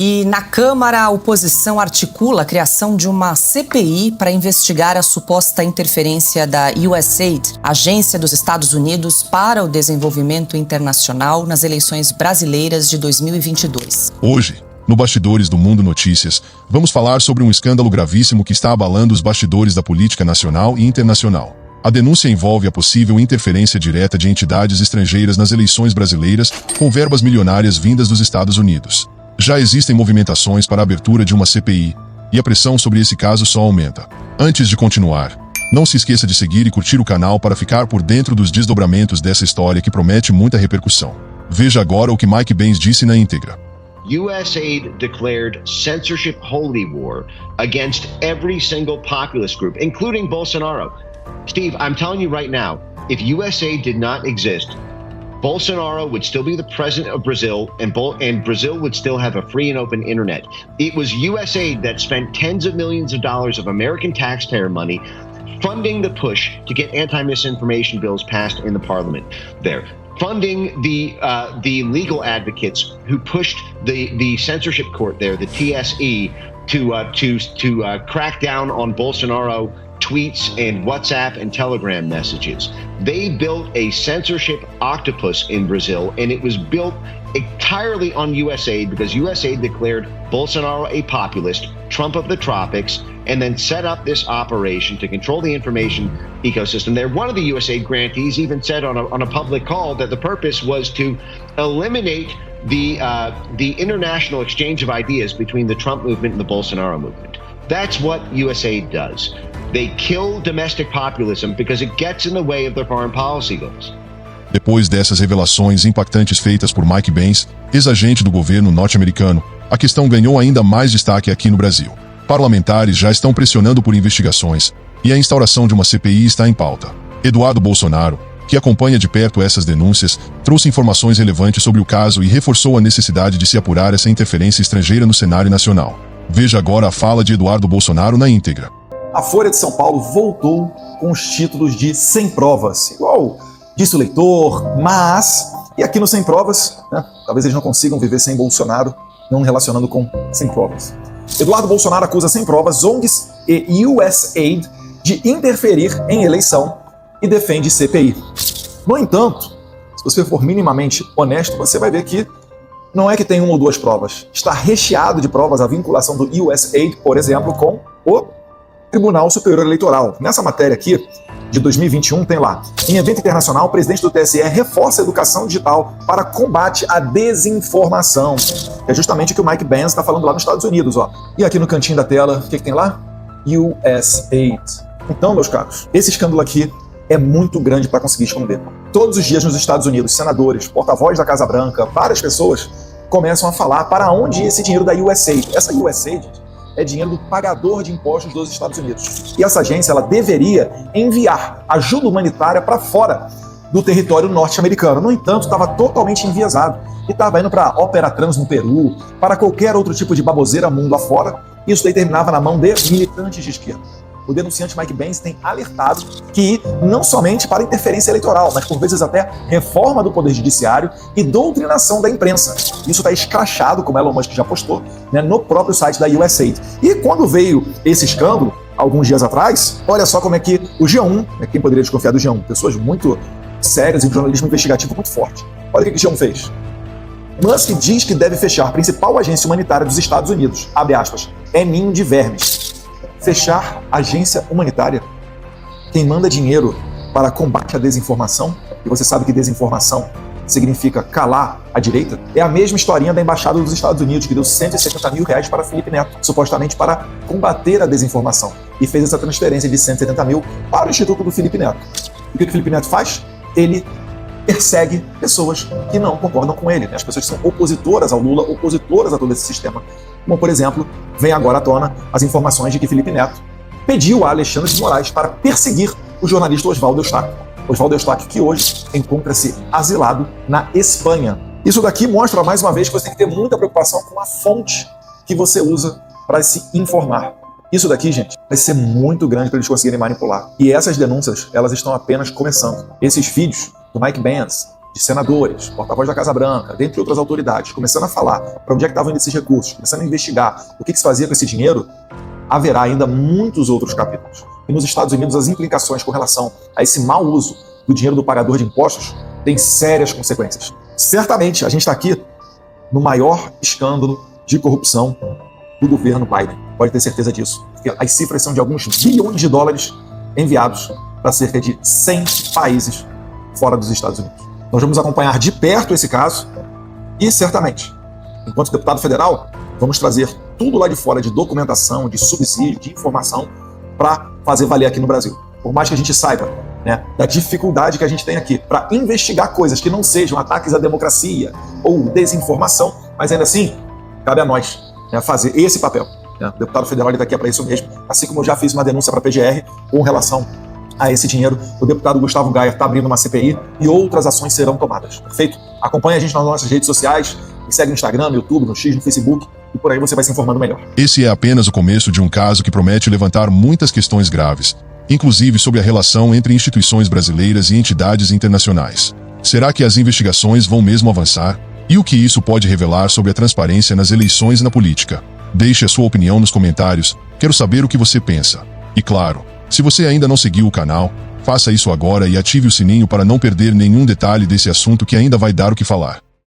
E na Câmara, a oposição articula a criação de uma CPI para investigar a suposta interferência da USAID, Agência dos Estados Unidos para o Desenvolvimento Internacional, nas eleições brasileiras de 2022. Hoje, no Bastidores do Mundo Notícias, vamos falar sobre um escândalo gravíssimo que está abalando os bastidores da política nacional e internacional. A denúncia envolve a possível interferência direta de entidades estrangeiras nas eleições brasileiras, com verbas milionárias vindas dos Estados Unidos. Já existem movimentações para a abertura de uma CPI, e a pressão sobre esse caso só aumenta. Antes de continuar, não se esqueça de seguir e curtir o canal para ficar por dentro dos desdobramentos dessa história que promete muita repercussão. Veja agora o que Mike Benz disse na íntegra. USAID declared censorship holy war against every single populist group, including Bolsonaro. Steve, I'm telling you right now, if USAID did not exist, Bolsonaro would still be the president of Brazil, and Brazil would still have a free and open internet. It was USAID that spent tens of millions of dollars of American taxpayer money funding the push to get anti-misinformation bills passed in the parliament there. Funding the legal advocates who pushed the censorship court there, the TSE, to crack down on Bolsonaro tweets and WhatsApp and Telegram messages. They built a censorship octopus in Brazil, and it was built entirely on USAID because USAID declared Bolsonaro a populist, Trump of the tropics, and then set up this operation to control the information ecosystem there. One of the USAID grantees even said on a public call that the purpose was to eliminate the international exchange of ideas between the Trump movement and the Bolsonaro movement. That's what USAID does. They kill domestic populism because it gets in the way of their foreign policy goals. Depois dessas revelações impactantes feitas por Mike Benz, ex-agente do governo norte-americano, a questão ganhou ainda mais destaque aqui no Brasil. Parlamentares já estão pressionando por investigações, e a instauração de uma CPI está em pauta. Eduardo Bolsonaro, que acompanha de perto essas denúncias, trouxe informações relevantes sobre o caso e reforçou a necessidade de se apurar essa interferência estrangeira no cenário nacional. Veja agora a fala de Eduardo Bolsonaro na íntegra. A Folha de São Paulo voltou com os títulos de Sem Provas, igual disse o leitor, mas... E aqui no Sem Provas, né, talvez eles não consigam viver sem Bolsonaro, não relacionando com Sem Provas. Eduardo Bolsonaro acusa Sem Provas, ONGs e USAID de interferir em eleição e defende CPI. No entanto, se você for minimamente honesto, você vai ver que não é que tem uma ou duas provas. Está recheado de provas a vinculação do USAID, por exemplo, com o Tribunal Superior Eleitoral. Nessa matéria aqui, de 2021, tem lá: em evento internacional, o presidente do TSE reforça a educação digital para combate à desinformação. É justamente o que o Mike Benz está falando lá nos Estados Unidos, ó. E aqui no cantinho da tela, o que tem lá? USAID. Então, meus caros, esse escândalo aqui é muito grande para conseguir esconder. Todos os dias nos Estados Unidos, senadores, porta-voz da Casa Branca, várias pessoas começam a falar para onde ia esse dinheiro da USAID. Essa USAID é dinheiro do pagador de impostos dos Estados Unidos. E essa agência, ela deveria enviar ajuda humanitária para fora do território norte-americano. No entanto, estava totalmente enviesado e estava indo para Opera Trans no Peru, para qualquer outro tipo de baboseira mundo afora. Isso daí terminava na mão de militantes de esquerda. O denunciante Mike Benz tem alertado que não somente para interferência eleitoral, mas por vezes até reforma do poder judiciário e doutrinação da imprensa. Isso está escrachado, como Elon Musk já postou, né, no próprio site da USAID. E quando veio esse escândalo, alguns dias atrás, olha só como é que o G1, né, quem poderia desconfiar do G1? Pessoas muito sérias e um jornalismo investigativo muito forte. Olha o que o G1 fez. Musk diz que deve fechar a principal agência humanitária dos Estados Unidos. Abre aspas. É ninho de vermes. Fechar agência humanitária. Quem manda dinheiro para combate à desinformação, e você sabe que desinformação significa calar a direita, é a mesma historinha da Embaixada dos Estados Unidos, que deu R$170 mil para Felipe Neto, supostamente para combater a desinformação, e fez essa transferência de 170 mil para o Instituto do Felipe Neto. O que o Felipe Neto faz? Ele persegue pessoas que não concordam com ele, né? As pessoas que são opositoras ao Lula, opositoras a todo esse sistema. Como, por exemplo, vem agora à tona as informações de que Felipe Neto pediu a Alexandre de Moraes para perseguir o jornalista Oswaldo Eustáquio. Oswaldo Eustáquio, que hoje encontra-se asilado na Espanha. Isso daqui mostra, mais uma vez, que você tem que ter muita preocupação com a fonte que você usa para se informar. Isso daqui, gente, vai ser muito grande para eles conseguirem manipular. E essas denúncias, elas estão apenas começando. Esses vídeos do Mike Benz de senadores, porta-voz da Casa Branca, dentre outras autoridades, começando a falar para onde é que estavam indo esses recursos, começando a investigar o que se fazia com esse dinheiro, haverá ainda muitos outros capítulos. E nos Estados Unidos, as implicações com relação a esse mau uso do dinheiro do pagador de impostos têm sérias consequências. Certamente, a gente está aqui no maior escândalo de corrupção do governo Biden. Pode ter certeza disso. Porque as cifras são de alguns bilhões de dólares enviados para cerca de 100 países fora dos Estados Unidos. Nós vamos acompanhar de perto esse caso e, certamente, enquanto deputado federal, vamos trazer tudo lá de fora de documentação, de subsídio, de informação para fazer valer aqui no Brasil. Por mais que a gente saiba, né, da dificuldade que a gente tem aqui para investigar coisas que não sejam ataques à democracia ou desinformação, mas ainda assim, cabe a nós, né, fazer esse papel. Né? O deputado federal está aqui para isso mesmo, assim como eu já fiz uma denúncia para a PGR com relação a esse dinheiro. O deputado Gustavo Gaia está abrindo uma CPI e outras ações serão tomadas. Perfeito? Acompanhe a gente nas nossas redes sociais, me segue no Instagram, no YouTube, no X, no Facebook, e por aí você vai se informando melhor. Esse é apenas o começo de um caso que promete levantar muitas questões graves, inclusive sobre a relação entre instituições brasileiras e entidades internacionais. Será que as investigações vão mesmo avançar? E o que isso pode revelar sobre a transparência nas eleições e na política? Deixe a sua opinião nos comentários, quero saber o que você pensa. E claro, se você ainda não seguiu o canal, faça isso agora e ative o sininho para não perder nenhum detalhe desse assunto que ainda vai dar o que falar.